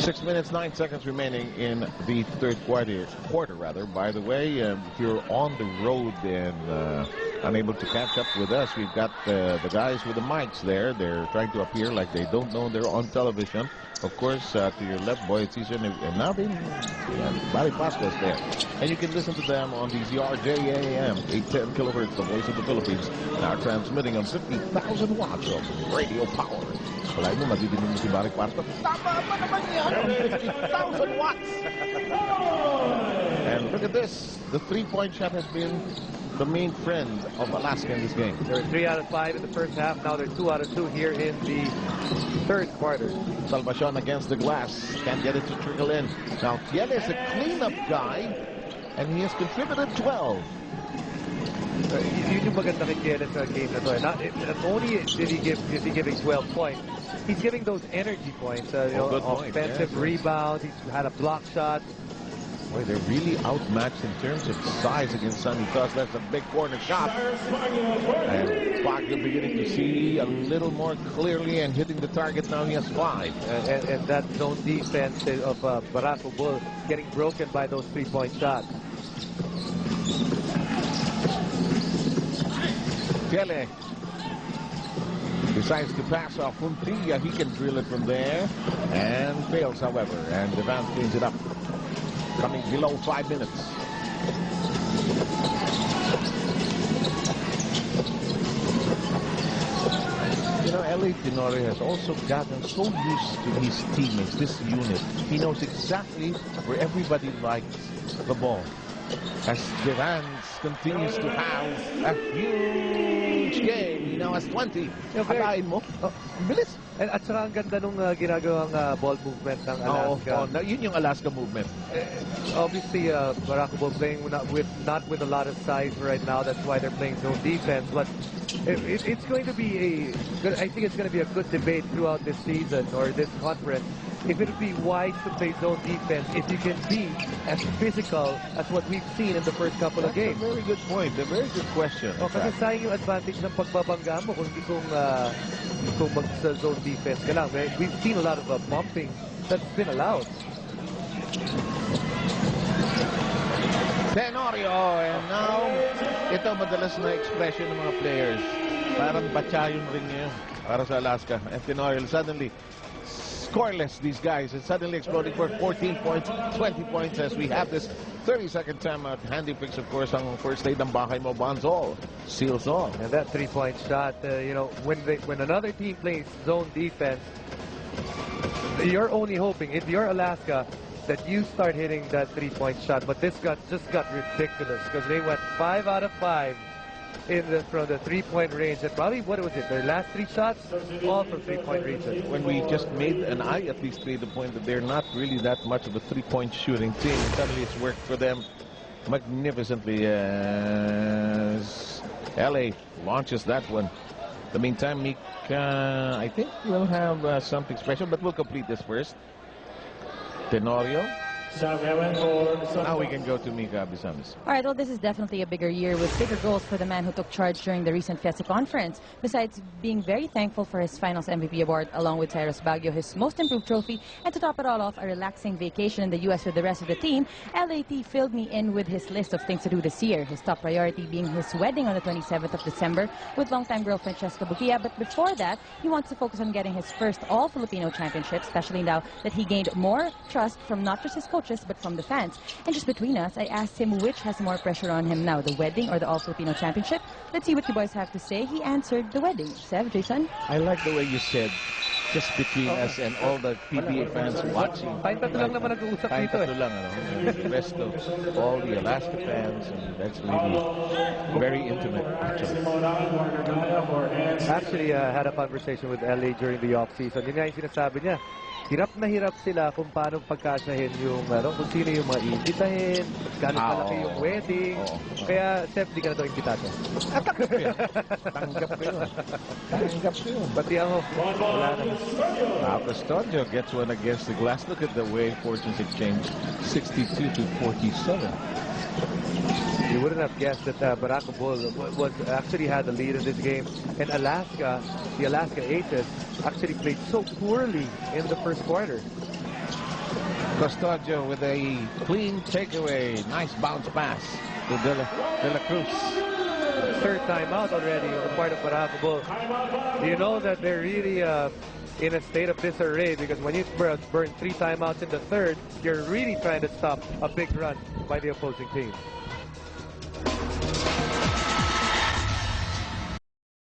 6 minutes, 9 seconds remaining in the third quarter. By the way, if you're on the road and unable to catch up with us, we've got the guys with the mics there. They're trying to appear like they don't know they're on television. Of course, to your left, Boy Season, and now Barry Pasco's there. And you can listen to them on the ZRJAM, 810 kilohertz, the voice of the Philippines. Now transmitting on 50,000 watts of radio power. Wala mo, madidinig mo si Barry Pasco. Tama ba naman yan? 50,000 watts! And look at this. The three-point shot has been the main friend of Alaska in this game. There were 3 out of 5 in the first half. Now they're 2 out of 2 here in the third quarter. Salvacion against the glass. Can't get it to trickle in. Now, Tiel is a cleanup guy, and he has contributed 12. Yun yung maganda kay Tiel sa game na to. Not only is he giving 12 points, he's giving those energy points. Offensive rebounds. He's had a block shot. Boy, they're really outmatched in terms of size against Sunny Toss. That's a big corner shot. And Baguio beginning to see a little more clearly and hitting the target. Now he has 5. And that zone defense of Barako Bull getting broken by those 3-point shots. Tele decides to pass off Funtilla. He can drill it from there and fails, however. And Devan cleans it up. Coming below 5 minutes. You know, L.A. Tenorio has also gotten so used to his teammates, this unit. He knows exactly where everybody likes the ball. As Devans continues to have a huge game. He now has 20. Alain mo? Bilis. At saka ang ganda nung ginagawang ball movement ng Alaska. Yun yung Alaska movement. Obviously, Barako Bull playing not with a lot of size right now. That's why they're playing zone defense. But it's going to be I think it's going to be a good debate throughout this season or this conference. If it would be wise to play zone defense, if you can be as physical as what we've seen in the first couple of games. That's a very good point. A very good question. Kasi sayang yung advantage ng pagbabangga mo kung mag-zone defense ka lang. We've seen a lot of bumping that's been allowed. Tenorio, and now, ito madalas na expression ng mga players. Parang batya yung ring niya para sa Alaska. And Tenorio suddenly scoreless, these guys, and suddenly exploding for 14 points, 20 points as we have this 30-second timeout. Handy picks, of course, ang first aid ng bahay mo, Bonzol. Seals all. And that 3-point shot, when another team plays zone defense, you're only hoping, if you're Alaska, that you start hitting that 3-point shot. But this just got ridiculous because they went 5 out of 5 from the 3-point range. And probably, what was it, their last 3 shots? All from 3-point ranges. When we just made, and I at least made the point that they're not really that much of a 3-point shooting team. Suddenly it's worked for them magnificently as LA launches that one. In the meantime, Mika, I think we'll have something special, but we'll complete this first. Tenorio. Now we can go to Mika Abisamis. All right, well, this is definitely a bigger year with bigger goals for the man who took charge during the recent Fiesta conference. Besides being very thankful for his finals MVP award, along with Cyrus Baguio, his most improved trophy, and to top it all off, a relaxing vacation in the U.S. with the rest of the team, LAT filled me in with his list of things to do this year. His top priority being his wedding on the 27th of December with longtime girlfriend Cheska Bukia. But before that, he wants to focus on getting his first all-Filipino championship, especially now that he gained more trust from not just his coaches, but from the fans. And just between us, I asked him which has more pressure on him now, the wedding or the All-Filipino Championship. Let's see what you boys have to say. He answered the wedding. Seb, Jason? I like the way you said, just between us and all the PBA fans watching. Tayong lang naman nag-uusap dito eh. The rest of all the Alaska fans, and that's really very intimate, actually. Actually, had a conversation with LA during the off-season. Yun nga yung sinasabi niya. Hirap na hirap sila kung paano pagkasyahin yung, kung sino yung maiimbitahin, gano'n kalaki yung wedding. Kaya, Seth, di ka na ito imbitado. Tanggap ko yun. Tanggap ko yun. Tanggap ko yun. Pati ako, wala naman. Custodio gets one against the glass. Look at the way fortunes exchanged. 62 to 47. You wouldn't have guessed that Barako Bull actually had the lead in this game. And Alaska, the Alaska Aces, actually played so poorly in the first quarter. Custodio with a clean takeaway. Nice bounce pass to De La Cruz. Third timeout already on the part of Barako. You know that they're really in a state of disarray, because when you burn 3 timeouts in the third, you're really trying to stop a big run by the opposing team.